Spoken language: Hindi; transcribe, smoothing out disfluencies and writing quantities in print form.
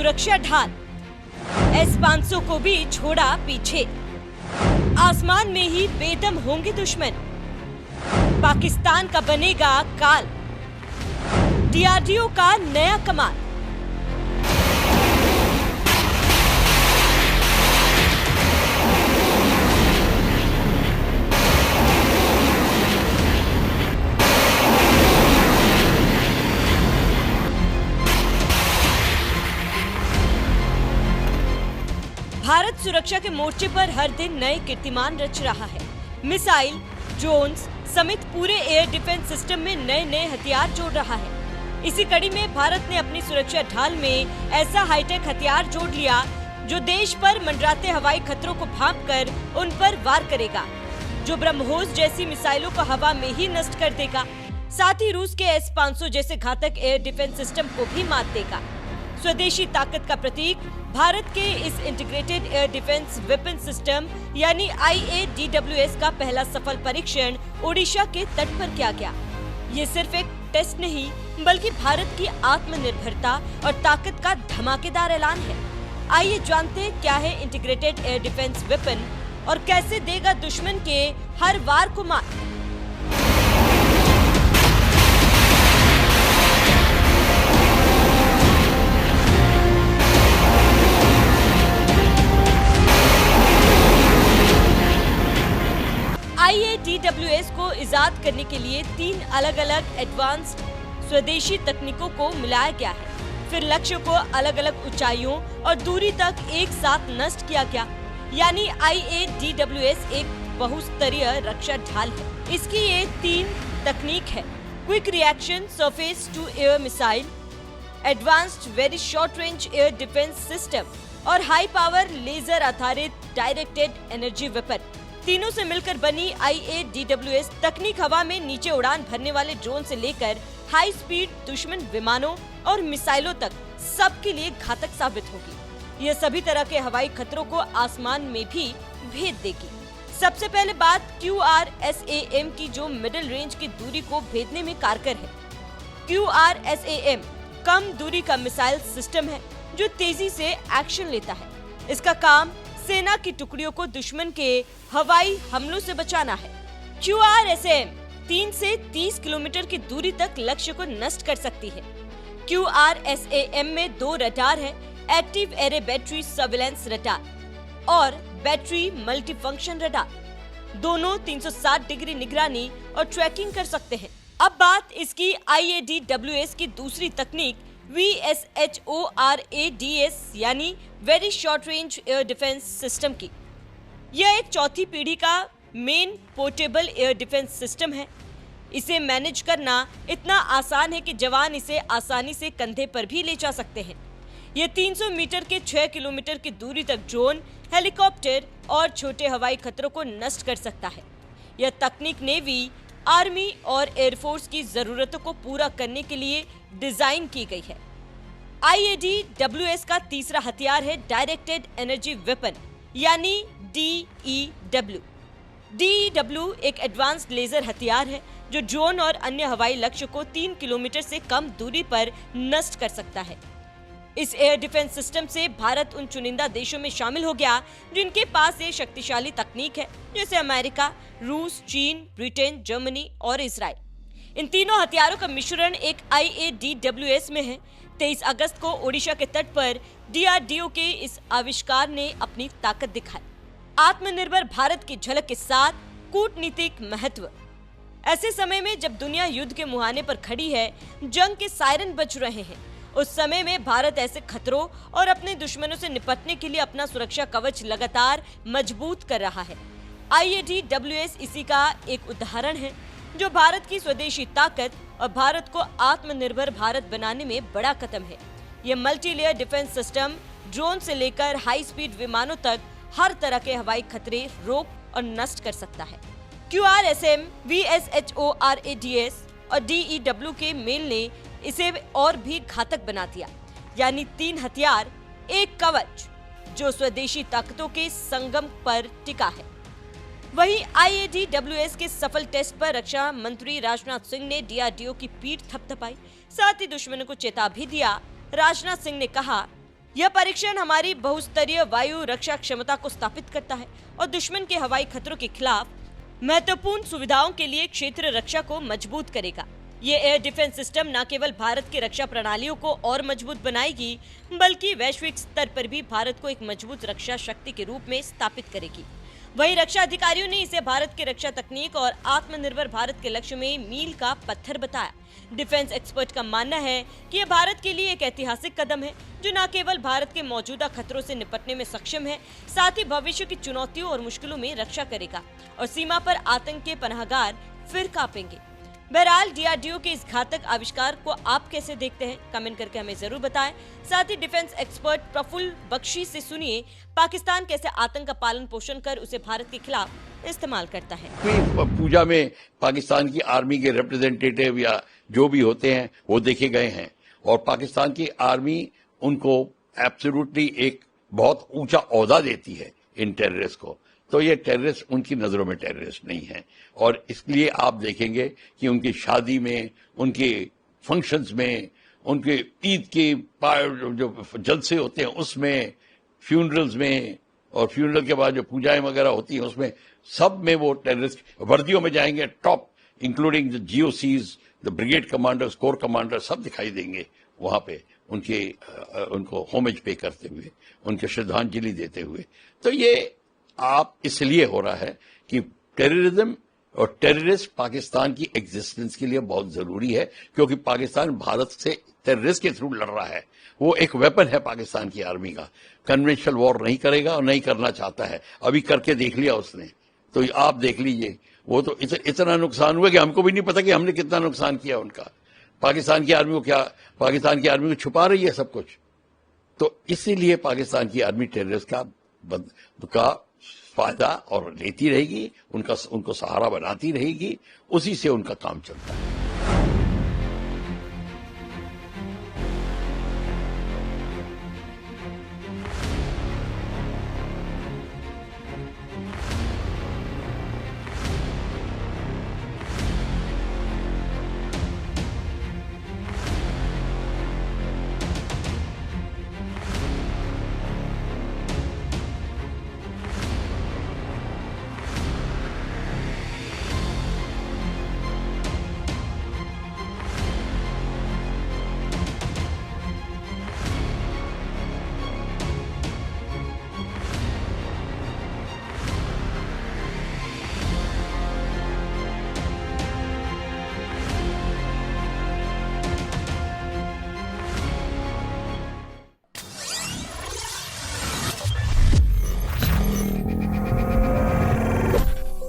सुरक्षा ढाल, S-500 को भी छोड़ा पीछे। आसमान में ही बेदम होंगे दुश्मन, पाकिस्तान का बनेगा काल। DRDO का नया कमाल। भारत सुरक्षा के मोर्चे पर हर दिन नए कीर्तिमान रच रहा है। मिसाइल, ड्रोन्स समेत पूरे एयर डिफेंस सिस्टम में नए नए हथियार जोड़ रहा है। इसी कड़ी में भारत ने अपनी सुरक्षा ढाल में ऐसा हाईटेक हथियार जोड़ लिया जो देश पर मंडराते हवाई खतरों को भांपकर उन पर वार करेगा, जो ब्रह्मोस जैसी मिसाइलों को हवा में ही नष्ट कर देगा। साथ ही रूस के S-500 जैसे घातक एयर डिफेंस सिस्टम को भी मात देगा। स्वदेशी ताकत का प्रतीक भारत के इस integrated air defence weapon system यानी IADWS का पहला सफल परीक्षण ओडिशा के तट पर किया गया। ये सिर्फ एक टेस्ट नहीं बल्कि भारत की आत्मनिर्भरता और ताकत का धमाकेदार ऐलान है। आइए जानते हैं क्या है इंटीग्रेटेड एयर डिफेंस वेपन और कैसे देगा दुश्मन के हर वार को मात। IADWS को इजाद करने के लिए 3 अलग अलग एडवांस्ड स्वदेशी तकनीकों को मिलाया गया है। फिर लक्ष्य को अलग अलग ऊंचाइयों और दूरी तक एक साथ नष्ट किया गया। यानी IADWS एक बहुस्तरीय रक्षा ढाल है। इसकी ये 3 तकनीक है: quick reaction surface to air missile, advanced very short range air defence system और हाई पावर लेजर आधारित डायरेक्टेड एनर्जी वेपन। तीनों से मिलकर बनी IADWS तकनीक हवा में नीचे उड़ान भरने वाले ड्रोन से लेकर हाई स्पीड दुश्मन विमानों और मिसाइलों तक सबके लिए घातक साबित होगी। यह सभी तरह के हवाई खतरों को आसमान में भी भेद देगी। सबसे पहले बात QRSAM की, जो मिडिल रेंज की दूरी को भेदने में कारगर है। QRSAM कम दूरी का मिसाइल सिस्टम है जो तेजी से एक्शन लेता है। इसका काम सेना की टुकड़ियों को दुश्मन के हवाई हमलों से बचाना है। QRSAM 3 से 30 किलोमीटर की दूरी तक लक्ष्य को नष्ट कर सकती है। QRSAM में 2 रडार है: active array battery surveillance radar और बैटरी मल्टीफंक्शन रडार। दोनों 360 डिग्री निगरानी और ट्रैकिंग कर सकते हैं। अब बात इसकी IADWS की दूसरी तकनीक VSHORADS यानी very short range air defence system की। यह एक चौथी पीढ़ी का main portable air defence system है। इसे मैनेज करना इतना आसान है कि जवान इसे आसानी से कंधे पर भी ले जा सकते हैं। यह 300 मीटर के 6 किलोमीटर की दूरी तक ड्रोन, हेलीकॉप्टर और छोटे हवाई खतरों को नष्ट कर सकता है। यह तकनीक नेवी, आर्मी और एयरफोर्स की जरूरतों को पूरा करने के लिए डिजाइन की गई है। IADWS का तीसरा हथियार है डायरेक्टेड एनर्जी वेपन यानी DEW। DEW एक एडवांस्ड लेजर हथियार है जो ड्रोन और अन्य हवाई लक्ष्य को 3 किलोमीटर से कम दूरी पर नष्ट कर सकता है। इस एयर डिफेंस सिस्टम से भारत उन चुनिंदा देशों में शामिल हो गया जिनके पास ये शक्तिशाली तकनीक है, जैसे अमेरिका, रूस, चीन, ब्रिटेन, जर्मनी और इजराइल। इन तीनों हथियारों का मिश्रण एक IADWS में है। 23 अगस्त को ओडिशा के तट पर DRDO के इस आविष्कार ने अपनी ताकत दिखाई। आत्मनिर्भर भारत की झलक के साथ कूटनीतिक महत्व। ऐसे समय में जब दुनिया युद्ध के मुहाने पर खड़ी है, जंग के सायरन बज रहे हैं, उस समय में भारत ऐसे खतरों और अपने दुश्मनों से निपटने के लिए अपना सुरक्षा कवच लगातार मजबूत कर रहा है। IADWS इसी का एक उदाहरण है, जो भारत की स्वदेशी ताकत और भारत को आत्मनिर्भर भारत बनाने में बड़ा कदम है। ये multi layer defence system drone से लेकर हाई स्पीड विमानों तक हर तरह के हवाई खतरे रोक और नष्ट कर सकता है। QRSAM, VSHORADS और DEW के मेल ने इसे और भी घातक बना दिया, यानी 3 हथियार, एक कवच जो स्वदेशी ताकतों के संगम पर टिका है। वहीं IADWS के सफल टेस्ट पर रक्षा मंत्री राजनाथ सिंह ने DRDO की पीठ थपथपाई, साथ ही दुश्मनों को चेता भी दिया। राजनाथ सिंह ने कहा, यह परीक्षण हमारी बहुस्तरीय वायु रक्षा क्षमता को स्थापित करता है और दुश्मन के हवाई खतरों के खिलाफ महत्वपूर्ण सुविधाओं के लिए क्षेत्र रक्षा को मजबूत करेगा। ये एयर डिफेंस सिस्टम न केवल भारत की रक्षा प्रणालियों को और मजबूत बनाएगी, बल्कि वैश्विक स्तर पर भी भारत को एक मजबूत रक्षा शक्ति के रूप में स्थापित करेगी। वहीं रक्षा अधिकारियों ने इसे भारत की रक्षा तकनीक और आत्मनिर्भर भारत के लक्ष्य में मील का पत्थर बताया। डिफेंस एक्सपर्ट का मानना है कि यह भारत के लिए एक ऐतिहासिक कदम है, जो न केवल भारत के मौजूदा खतरों से निपटने में सक्षम है, साथ ही भविष्य की चुनौतियों और मुश्किलों में रक्षा करेगा और सीमा पर आतंक के पनाहगार फिर कांपेंगे। बहरहाल डीआरडीओ के इस घातक आविष्कार को आप कैसे देखते हैं, कमेंट करके हमें जरूर बताएं। साथ ही डिफेंस एक्सपर्ट प्रफुल्ल बख्शी से सुनिए पाकिस्तान कैसे आतंक का पालन पोषण कर उसे भारत के खिलाफ इस्तेमाल करता है। पूजा में पाकिस्तान की आर्मी के रिप्रेजेंटेटिव या जो भी होते हैं वो देखे गए हैं और पाकिस्तान की आर्मी उनको एब्सोल्युटली एक बहुत ऊंचा ओहदा देती है इन टेररिस्ट को। तो ये टेररिस्ट उनकी नजरों में टेररिस्ट नहीं है और इसलिए आप देखेंगे कि उनकी शादी में, उनके फंक्शंस में, उनके ईद के जो जलसे होते हैं उसमें, फ्यूनरल्स में और फ्यूनरल के बाद जो पूजाएं वगैरह होती हैं उसमें, सब में वो टेररिस्ट वर्दियों में जाएंगे। Top including the GOCs, the brigade commanders, corps commander सब दिखाई देंगे वहां पे उनको होमेज पे करते हुए, उनके श्रद्धांजलि देते हुए। तो ये आप इसलिए हो रहा है कि टेररिज्म और टेररिस्ट पाकिस्तान की एग्जिस्टेंस के लिए बहुत जरूरी है, क्योंकि पाकिस्तान भारत से टेररिस्ट के थ्रू लड़ रहा है। वो एक वेपन है पाकिस्तान की आर्मी का। कन्वेंशनल वॉर नहीं करेगा और नहीं करना चाहता है, अभी करके देख लिया उसने। तो आप देख लीजिए, वो तो इतना नुकसान हुआ कि हमको भी नहीं पता कि हमने कितना नुकसान किया उनका। पाकिस्तान की आर्मी को छुपा रही है सब कुछ। तो इसीलिए पाकिस्तान की आर्मी टेररिस्ट का फायदा और लेती रहेगी, उनको सहारा बनाती रहेगी, उसी से उनका काम चलता है।